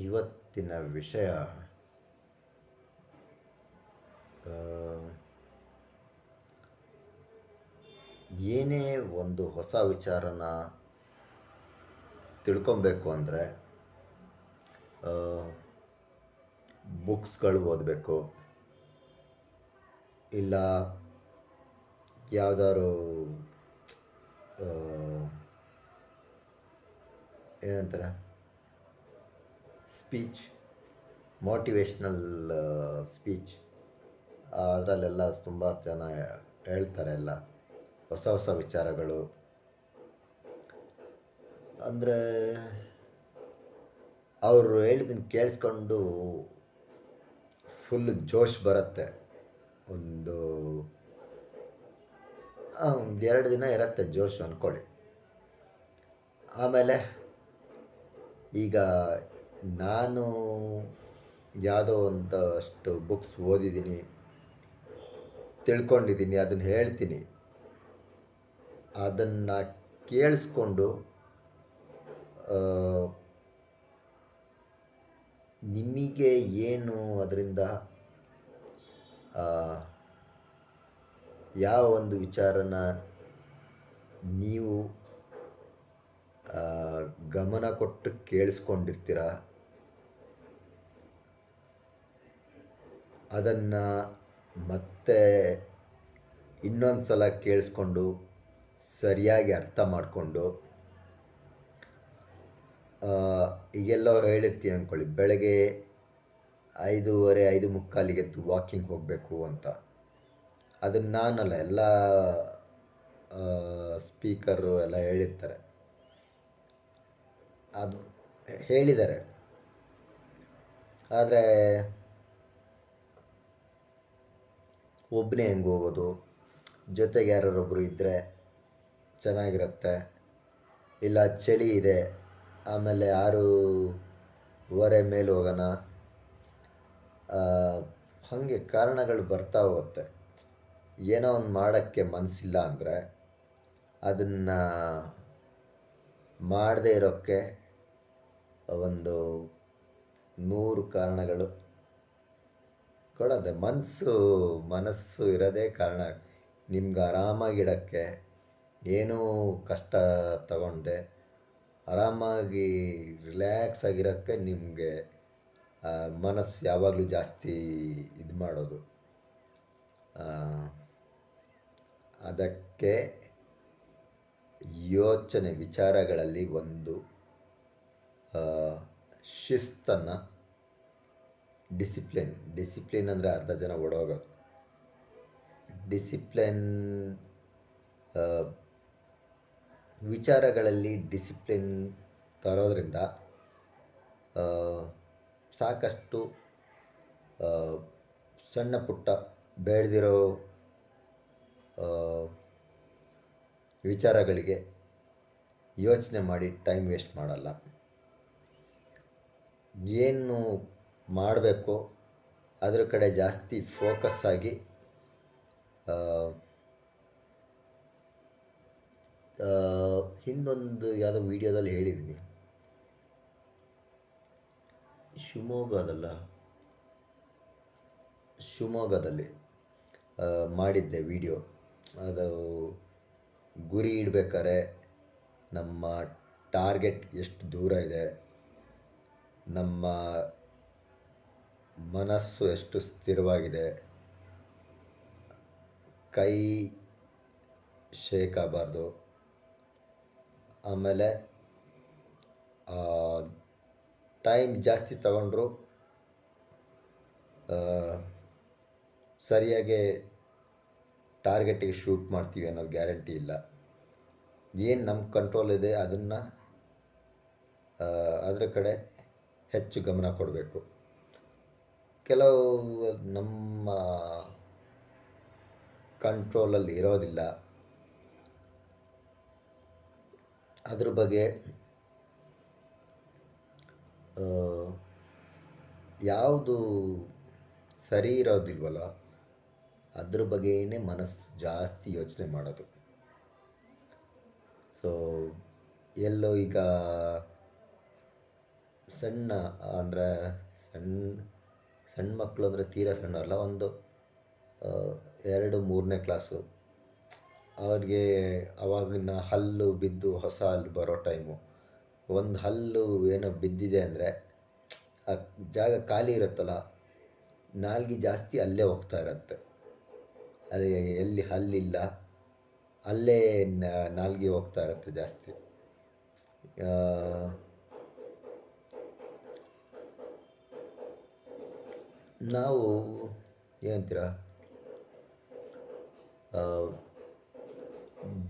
ಇವತ್ತಿನ ವಿಷಯ ಆ, ಏನೇ ಒಂದು ಹೊಸ ವಿಚಾರನ ತಿಳ್ಕೊಬೇಕು ಅಂದರೆ ಬುಕ್ಸ್ಗಳು ಓದಬೇಕು, ಇಲ್ಲ ಯಾವ್ದಾದ್ರು ಏನಂತಾರೆ ಸ್ಪೀಚ್, ಮೋಟಿವೇಶ್ನಲ್ ಸ್ಪೀಚ್, ಅದರಲ್ಲೆಲ್ಲ ತುಂಬ ಜನ ಹೇಳ್ತಾರೆ ಎಲ್ಲ ಹೊಸ ಹೊಸ ವಿಚಾರಗಳು. ಅಂದರೆ ಅವರು ಹೇಳಿದ್ದನ್ನು ಕೇಳಿಸ್ಕೊಂಡು ಫುಲ್ ಜೋಶ್ ಬರುತ್ತೆ. ಒಂದು ಒಂದು 2 ದಿನ ಇರುತ್ತೆ ಜೋಶ್ ಅಂದ್ಕೊಳ್ಳಿ. ಆಮೇಲೆ ಈಗ ನಾನು ಯಾವುದೋ ಒಂದಷ್ಟು ಬುಕ್ಸ್ ಓದಿದ್ದೀನಿ, ತಿಳ್ಕೊಂಡಿದ್ದೀನಿ, ಅದನ್ನು ಹೇಳ್ತೀನಿ. ಅದನ್ನು ಕೇಳಿಸ್ಕೊಂಡು ನಿಮಗೆ ಏನು ಅದರಿಂದ ಯಾವ ಒಂದು ವಿಚಾರನ ನೀವು ಗಮನ ಕೊಟ್ಟು ಕೇಳಿಸ್ಕೊಂಡಿರ್ತೀರ, ಅದನ್ನು ಮತ್ತೆ ಇನ್ನೊಂದು ಸಲ ಕೇಳಿಸ್ಕೊಂಡು ಸರಿಯಾಗಿ ಅರ್ಥ ಮಾಡಿಕೊಂಡು, ಈಗೆಲ್ಲೋ ಹೇಳಿರ್ತೀನಿ ಅಂದ್ಕೊಳ್ಳಿ, ಬೆಳಗ್ಗೆ 5:30 5:45 ಎದ್ದು ವಾಕಿಂಗ್ ಹೋಗಬೇಕು ಅಂತ. ಅದನ್ನು ನಾನಲ್ಲ, ಎಲ್ಲ ಸ್ಪೀಕರು ಎಲ್ಲ ಹೇಳಿರ್ತಾರೆ, ಅದು ಹೇಳಿದ್ದಾರೆ. ಆದರೆ ಒಬ್ಬನೇ ಹೆಂಗೆ ಹೋಗೋದು? ಜೊತೆಗೆ ಯಾರೊಬ್ಬರು ಇದ್ದರೆ ಚೆನ್ನಾಗಿರುತ್ತೆ. ಇಲ್ಲ ಚಳಿ ಇದೆ, ಆಮೇಲೆ 6:15 ಮೇಲೆ ಹೋಗೋಣ, ಹಾಗೆ ಕಾರಣಗಳು ಬರ್ತಾ ಹೋಗುತ್ತೆ. ಏನೋ ಒಂದು ಮಾಡೋಕ್ಕೆ ಮನಸ್ಸಿಲ್ಲ ಅಂದರೆ ಅದನ್ನು ಮಾಡದೇ ಇರೋಕ್ಕೆ ಒಂದು 100 ಕಾರಣಗಳು ಕೊಡೋದೆ. ಮನಸ್ಸು ಇರೋದೇ ಕಾರಣ ನಿಮ್ಗೆ ಆರಾಮಾಗಿಡೋಕ್ಕೆ. ಏನೂ ಕಷ್ಟ ತಗೊಂಡೆ ಆರಾಮಾಗಿ ರಿಲ್ಯಾಕ್ಸ್ ಆಗಿರೋಕ್ಕೆ ನಿಮಗೆ ಮನಸ್ಸು ಯಾವಾಗಲೂ ಜಾಸ್ತಿ ಇದು ಮಾಡೋದು. ಅದಕ್ಕೆ ಯೋಚನೆ ವಿಚಾರಗಳಲ್ಲಿ ಒಂದು ಶಿಸ್ತನ್ನು, ಡಿಸಿಪ್ಲಿನ್ ಅಂದರೆ ಅರ್ಧ ಜನ ಓಡೋಗೋದು. ಡಿಸಿಪ್ಲಿನ್ ವಿಚಾರಗಳಲ್ಲಿ ಡಿಸಿಪ್ಲಿನ್ ತರೋದ್ರಿಂದ ಸಾಕಷ್ಟು ಸಣ್ಣ ಪುಟ್ಟ ಬೇಡದಿರೋ ವಿಚಾರಗಳಿಗೆ ಯೋಚನೆ ಮಾಡಿ ಟೈಮ್ ವೇಸ್ಟ್ ಮಾಡಲ್ಲ. ಏನು ಮಾಡಬೇಕೋ ಅದರ ಕಡೆ ಜಾಸ್ತಿ ಫೋಕಸ್ ಆಗಿ ಹಿಂದೊಂದು ಯಾವುದೋ ವಿಡಿಯೋದಲ್ಲಿ ಹೇಳಿದ್ದೀನಿ, ಶಿವಮೊಗ್ಗದಲ್ಲಿ ಮಾಡಿದ್ದೆ ವಿಡಿಯೋ. ಅದು ಗುರಿ ಇಡಬೇಕಾದ್ರೆ ನಮ್ಮ ಟಾರ್ಗೆಟ್ ಎಷ್ಟು ದೂರ ಇದೆ, ನಮ್ಮ ಮನಸ್ಸು ಎಷ್ಟು ಸ್ಥಿರವಾಗಿದೆ, ಕೈ ಶೇಕ್ ಆಗಬಾರ್ದು, ಆಮೇಲೆ ಟೈಮ್ ಜಾಸ್ತಿ ತಗೊಂಡ್ರು ಸರಿಯಾಗಿ ಟಾರ್ಗೆಟಿಗೆ ಶೂಟ್ ಮಾಡ್ತೀವಿ ಅನ್ನೋದು ಗ್ಯಾರಂಟಿ ಇಲ್ಲ. ಏನು ನಮ್ಮ ಕಂಟ್ರೋಲ್ ಇದೆ ಅದನ್ನು ಅದರ ಕಡೆ ಹೆಚ್ಚು ಗಮನ ಕೊಡಬೇಕು. ಕೆಲವು ನಮ್ಮ ಕಂಟ್ರೋಲಲ್ಲಿ ಇರೋದಿಲ್ಲ. ಅದ್ರ ಬಗ್ಗೆ ಯಾವುದು ಸರಿ ಇರೋದಿಲ್ವಲ್ಲ ಅದ್ರ ಬಗ್ಗೆನೇ ಮನಸ್ಸು ಜಾಸ್ತಿ ಯೋಚನೆ ಮಾಡೋದು. ಸೊ ಎಲ್ಲೋ ಈಗ ಸಣ್ಣ ಅಂದರೆ ಸಣ್ಣ ಸಣ್ಣ ಮಕ್ಕಳು ಅಂದರೆ ತೀರಾ ಸಣ್ಣವರಲ್ಲ, ಒಂದು 2-3ನೇ ಕ್ಲಾಸು. ಅವ್ರಿಗೆ ಅವಾಗಿನ ಹಲ್ಲು ಬಿದ್ದು ಹೊಸ ಹಲ್ಲು ಬರೋ ಟೈಮು. ಒಂದು ಹಲ್ಲು ಏನೋ ಬಿದ್ದಿದೆ ಅಂದರೆ ಆ ಜಾಗ ಖಾಲಿ ಇರುತ್ತಲ್ಲ, ನಾಲ್ಗೆ ಜಾಸ್ತಿ ಅಲ್ಲೇ ಹೋಗ್ತಾ ಇರತ್ತೆ. ಅಲ್ಲಿ ಎಲ್ಲಿ ಹಲ್ಲಿಲ್ಲ ಅಲ್ಲೇ ನಾಲ್ಗೆ ಹೋಗ್ತಾ ಇರತ್ತೆ ಜಾಸ್ತಿ. ಆ, ನಾವು ಏನಂತೀರ,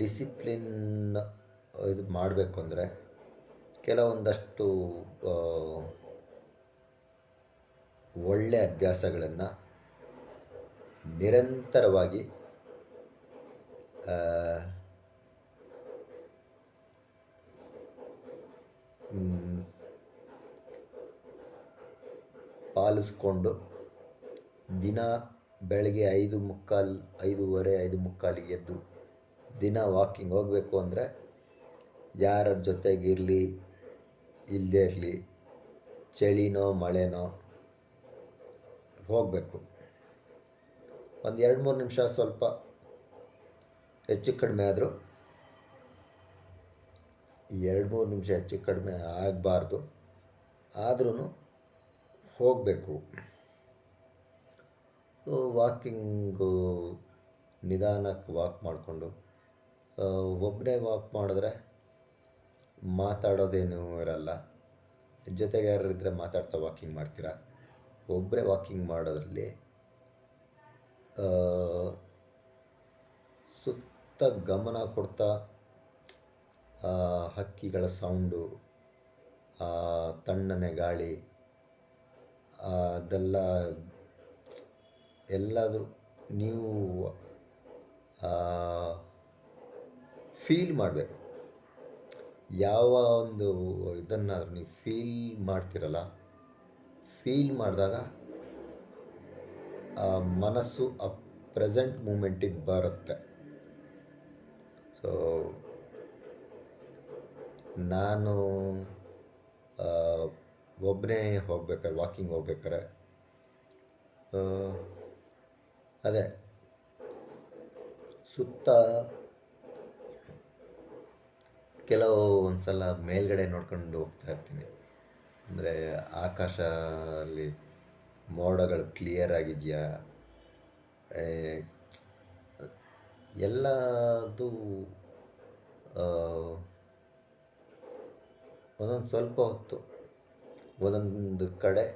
ಡಿಸಿಪ್ಲಿನ್ ಇದು ಮಾಡಬೇಕು ಅಂದರೆ ಕೆಲವೊಂದಷ್ಟು ಆ, ಒಳ್ಳೆ ಅಭ್ಯಾಸಗಳನ್ನು ನಿರಂತರವಾಗಿ ಆ, ಮ್, ಪಾಲಿಸ್ಕೊಂಡು ದಿನ ಬೆಳಗ್ಗೆ 5:45, 5:30, 5:45ಗೆ ಎದ್ದು ದಿನ ವಾಕಿಂಗ್ ಹೋಗಬೇಕು ಅಂದರೆ ಯಾರ ಜೊತೆಗಿರಲಿ ಇಲ್ಲದೇ ಇರಲಿ, ಚಳಿನೋ ಮಳೆನೋ ಹೋಗಬೇಕು. ಒಂದು 2-3 ನಿಮಿಷ ಸ್ವಲ್ಪ ಹೆಚ್ಚು ಕಡಿಮೆ ಆದರೂ 2-3 ನಿಮಿಷ ಹೆಚ್ಚು ಕಡಿಮೆ ಆಗಬಾರ್ದು, ಆದ್ರೂ ಹೋಗಬೇಕು. ವಾಕಿಂಗು ನಿಧಾನಕ್ಕೆ ವಾಕ್ ಮಾಡಿಕೊಂಡು, ಒಬ್ಬನೇ ವಾಕ್ ಮಾಡಿದ್ರೆ ಮಾತಾಡೋದೇನೂ ಇರಲ್ಲ. ಜೊತೆಗೆ ಯಾರು ಇದ್ದರೆ ಮಾತಾಡ್ತಾ ವಾಕಿಂಗ್ ಮಾಡ್ತೀರ. ಒಬ್ಬರೇ ವಾಕಿಂಗ್ ಮಾಡೋದ್ರಲ್ಲಿ ಸುತ್ತ ಗಮನ ಕೊಡ್ತಾ ಹಕ್ಕಿಗಳ ಸೌಂಡು, ತಣ್ಣನೆ ಗಾಳಿ, ಅದೆಲ್ಲ ಎಲ್ಲಾದರೂ ನೀವು ಫೀಲ್ ಮಾಡಬೇಕು. ಯಾವ ಒಂದು ಇದನ್ನಾದರೂ ನೀವು ಫೀಲ್ ಮಾಡ್ತಿರಲ್ಲ, ಫೀಲ್ ಮಾಡಿದಾಗ ಆ ಮನಸ್ಸು ಆ ಪ್ರೆಸೆಂಟ್ ಮೂಮೆಂಟಿಗೆ ಬರುತ್ತೆ. ಸೊ ನಾನು ಒಬ್ಬನೇ ಹೋಗ್ಬೇಕಾದ್ರೆ, ವಾಕಿಂಗ್ ಹೋಗ್ಬೇಕಾದ್ರೆ ಅದೇ ಸುತ್ತ ಕೆಲವು ಒಂದು ಸಲ ಮೇಲ್ಗಡೆ ನೋಡ್ಕೊಂಡು ಹೋಗ್ತಾ ಇರ್ತೀನಿ. ಅಂದರೆ ಆಕಾಶ ಅಲ್ಲಿ ಮೋಡಗಳು ಕ್ಲಿಯರ್ ಆಗಿದೆಯಾ, ಎಲ್ಲದು ಒಂದೊಂದು ಸ್ವಲ್ಪ ಹೊತ್ತು ಒಂದೊಂದು ಕಡೆ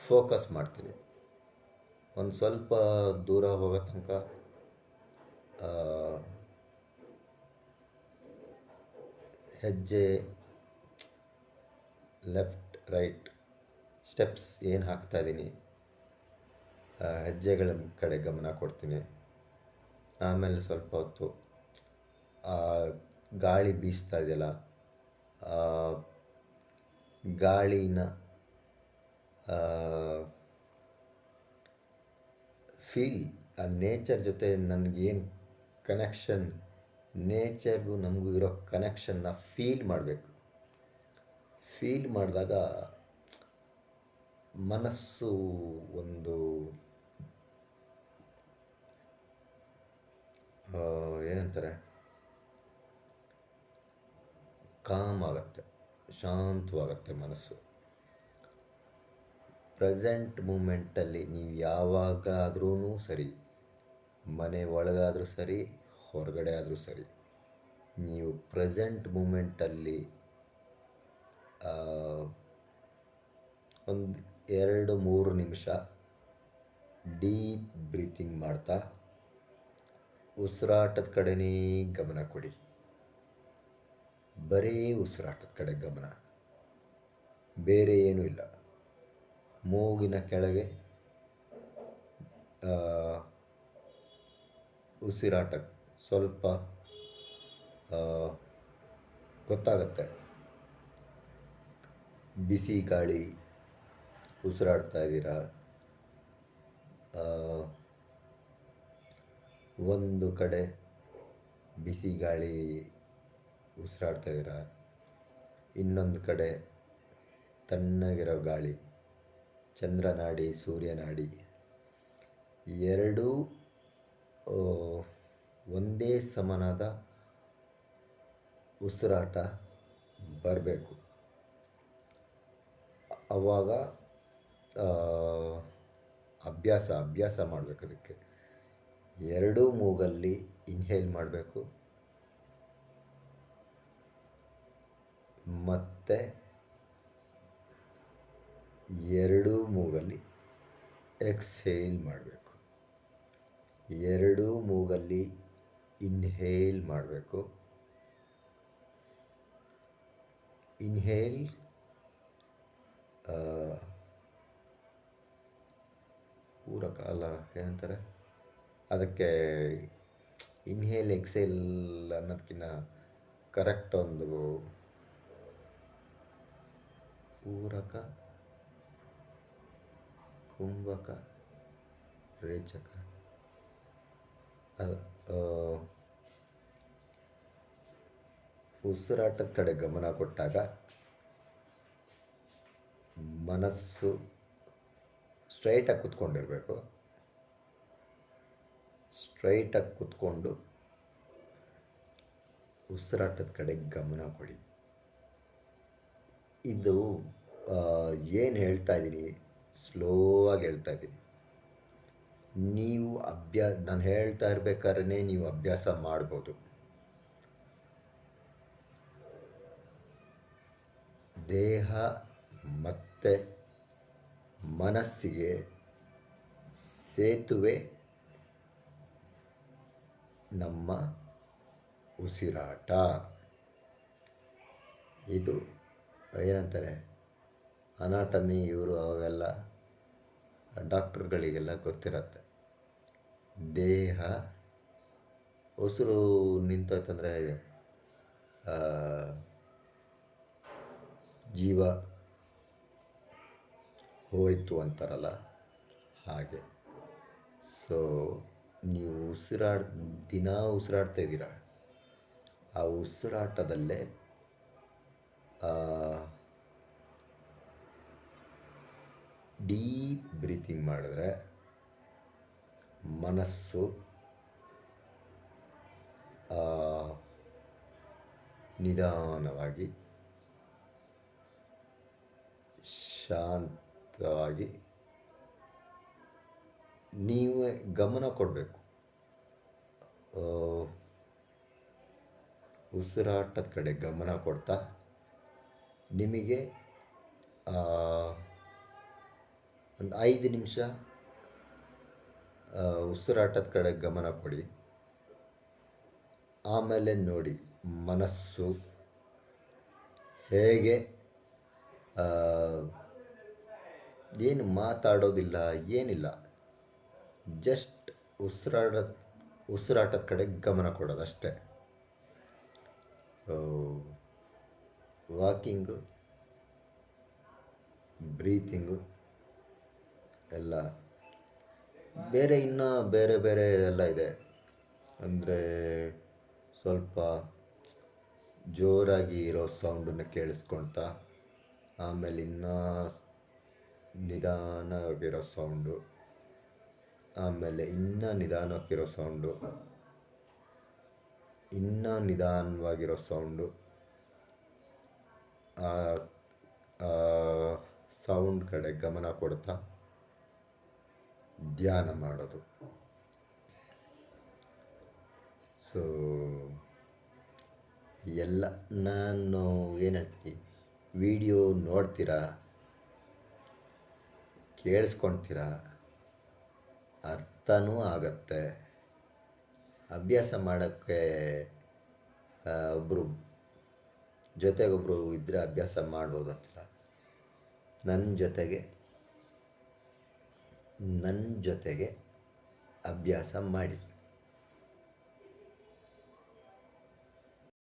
ಫೋಕಸ್ ಮಾಡ್ತೀನಿ. ಒಂದು ಸ್ವಲ್ಪ ದೂರ ಹೋಗೋ ತನಕ ಹೆಜ್ಜೆ ಲೆಫ್ಟ್ ರೈಟ್ ಸ್ಟೆಪ್ಸ್ ಏನು ಹಾಕ್ತಾಯಿದ್ದೀನಿ, ಹೆಜ್ಜೆಗಳ ಕಡೆ ಗಮನ ಕೊಡ್ತೀನಿ. ಆಮೇಲೆ ಸ್ವಲ್ಪ ಹೊತ್ತು ಗಾಳಿ ಬೀಸ್ತಾ ಇದೆಯಲ್ಲ, ಗಾಳಿನ ಫೀಲ್, ಆ ನೇಚರ್ ಜೊತೆ ನನಗೇನು ಕನೆಕ್ಷನ್, ನೇಚರ್ಗೂ ನಮಗೂ ಇರೋ ಕನೆಕ್ಷನ್ನ ಫೀಲ್ ಮಾಡಬೇಕು. ಫೀಲ್ ಮಾಡಿದಾಗ ಮನಸ್ಸು ಒಂದು ಏನಂತಾರೆ, ಕಾಮ್ ಆಗುತ್ತೆ, ಶಾಂತವಾಗುತ್ತೆ ಮನಸ್ಸು. ಪ್ರೆಸೆಂಟ್ ಮೂಮೆಂಟಲ್ಲಿ ನೀವು ಯಾವಾಗಾದ್ರೂ ಸರಿ, ಮನೆ ಒಳಗಾದರೂ ಸರಿ, ಹೊರಗಡೆ ಆದರೂ ಸರಿ, ನೀವು ಪ್ರೆಸೆಂಟ್ ಮೂಮೆಂಟಲ್ಲಿ ಒಂದು 2-3 ನಿಮಿಷ ಡೀಪ್ ಬ್ರೀತಿಂಗ್ ಮಾಡ್ತಾ ಉಸಿರಾಟದ ಕಡೆನೇ ಗಮನ ಕೊಡಿ. ಬರೀ ಉಸಿರಾಟದ ಕಡೆ ಗಮನ, ಬೇರೆ ಏನೂ ಇಲ್ಲ. ಮೂಗಿನ ಕೆಳಗೆ ಉಸಿರಾಟ ಸ್ವಲ್ಪ ಗೊತ್ತಾಗುತ್ತೆ. ಬಿಸಿ ಗಾಳಿ ಉಸಿರಾಡ್ತಾ ಇದ್ದೀರಾ, ಒಂದು ಕಡೆ ಬಿಸಿ ಗಾಳಿ ಉಸಿರಾಡ್ತಾ ಇದ್ದೀರಾ, ಇನ್ನೊಂದು ಕಡೆ ತಣ್ಣಗಿರೋ ಗಾಳಿ, ಚಂದ್ರನಾಡಿ ಸೂರ್ಯನಾಡಿ ಎರಡೂ ಆ, ಒಂದೇ ಸಮನಾದ ಉಸಿರಾಟ ಬರಬೇಕು. ಆವಾಗ ಆ, ಅಭ್ಯಾಸ ಮಾಡಬೇಕು. ಅದಕ್ಕೆ ಎರಡೂ ಮೂಗಲ್ಲಿ ಇನ್ಹೇಲ್ ಮಾಡಬೇಕು ಮತ್ತು ಎರಡೂ ಮೂಗಲ್ಲಿ ಎಕ್ಸ್ಹೇಲ್ ಮಾಡಬೇಕು. ಎರಡೂ ಮೂಗಲ್ಲಿ ಇನ್ಹೇಲ್ ಮಾಡಬೇಕು. ಇನ್ಹೇಲ್ ಪೂರಕ ಅಲ್ಲ, ಏನಂತಾರೆ ಅದಕ್ಕೆ, ಇನ್ಹೇಲ್ ಎಕ್ಸೇಲ್ ಅನ್ನೋದಕ್ಕಿಂತ ಕರೆಕ್ಟ್ ಒಂದು ಪೂರಕ, ಕುಂಭಕ, ರೇಚಕ, ಅದು ಉಸಿರಾಟದ ಕಡೆ ಗಮನ ಕೊಟ್ಟಾಗ ಮನಸ್ಸು ಸ್ಟ್ರೈಟಾಗಿ ಕೂತ್ಕೊಂಡಿರಬೇಕು. ಸ್ಟ್ರೈಟಾಗಿ ಕೂತ್ಕೊಂಡು ಉಸಿರಾಟದ ಕಡೆ ಗಮನ ಕೊಡಿ. ಇದು ಏನು ಹೇಳ್ತಾ ಇದ್ದೀನಿ, ಸ್ಲೋ ಆಗಿ ಹೇಳ್ತಾ ಇದ್ದೀನಿ. ನೀವು ನಾನು ಹೇಳ್ತಾ ಇರ್ಬೇಕಾದ್ರೆ ನೀವು ಅಭ್ಯಾಸ ಮಾಡ್ಬೋದು. ದೇಹ ಮತ್ತು ಮನಸ್ಸಿಗೆ ಸೇತುವೆ ನಮ್ಮ ಉಸಿರಾಟ. ಇದು ಏನಂತಾರೆ, ಅನಾಟಮಿ ಇವರು ಅವೆಲ್ಲ ಡಾಕ್ಟ್ರುಗಳಿಗೆಲ್ಲ ಗೊತ್ತಿರತ್ತೆ. ದೇಹ ಉಸಿರು ನಿಂತೋಯ್ತಂದರೆ ಜೀವ ಹೋಯಿತು ಅಂತಾರಲ್ಲ, ಹಾಗೆ. ಸೊ ನೀವು ದಿನ ಉಸಿರಾಡ್ತಾ ಇದ್ದೀರ, ಆ ಉಸಿರಾಟದಲ್ಲೇ ಡೀಪ್ ಬ್ರೀತಿಂಗ್ ಮಾಡಿದ್ರೆ ಮನಸ್ಸು ನಿಧಾನವಾಗಿ ಶಾಂತವಾಗಿ, ನೀವೇ ಗಮನ ಕೊಡಬೇಕು. ಉಸಿರಾಟದ ಕಡೆ ಗಮನ ಕೊಡ್ತಾ ನಿಮಗೆ ಒಂದು 5 ನಿಮಿಷ ಉಸಿರಾಟದ ಕಡೆ ಗಮನ ಕೊಡಿ. ಆಮೇಲೆ ನೋಡಿ ಮನಸ್ಸು ಹೇಗೆ ಏನು ಮಾತಾಡೋದಿಲ್ಲ, ಏನಿಲ್ಲ, ಜಸ್ಟ್ ಉಸಿರಾಟದ ಕಡೆ ಗಮನ ಕೊಡೋದಷ್ಟೇ. ವಾಕಿಂಗು, ಬ್ರೀತಿಂಗು ಎಲ್ಲ ಇನ್ನೂ ಬೇರೆ ಎಲ್ಲ ಇದೆ. ಅಂದರೆ ಸ್ವಲ್ಪ ಜೋರಾಗಿ ಇರೋ ಸೌಂಡನ್ನು ಕೇಳಿಸ್ಕೊಳ್ತಾ, ಆಮೇಲೆ ಇನ್ನೂ ನಿಧಾನವಾಗಿರೋ ಸೌಂಡು, ಆಮೇಲೆ ಇನ್ನೂ ನಿಧಾನವಾಗಿರೋ ಸೌಂಡು, ಇನ್ನೂ ನಿಧಾನವಾಗಿರೋ ಸೌಂಡು, ಸೌಂಡ್ ಕಡೆ ಗಮನ ಕೊಡ್ತಾ ಧ್ಯಾನ ಮಾಡೋದು. ಸೊ ಎಲ್ಲ ನಾನು ಏನು ಹೇಳ್ತೀನಿ, ವಿಡಿಯೋ ನೋಡ್ತೀರಾ, ಕೇಳಿಸ್ಕೊಳ್ತೀರಾ, ಅರ್ಥನೂ ಆಗತ್ತೆ. ಅಭ್ಯಾಸ ಮಾಡೋಕ್ಕೆ ಜೊತೆಗೊಬ್ಬರು ಇದ್ದರೆ ಅಭ್ಯಾಸ ಮಾಡ್ಬೋದು ಅಂತಿಲ್ಲ. ನನ್ನ ಜೊತೆಗೆ ಅಭ್ಯಾಸ ಮಾಡಿ.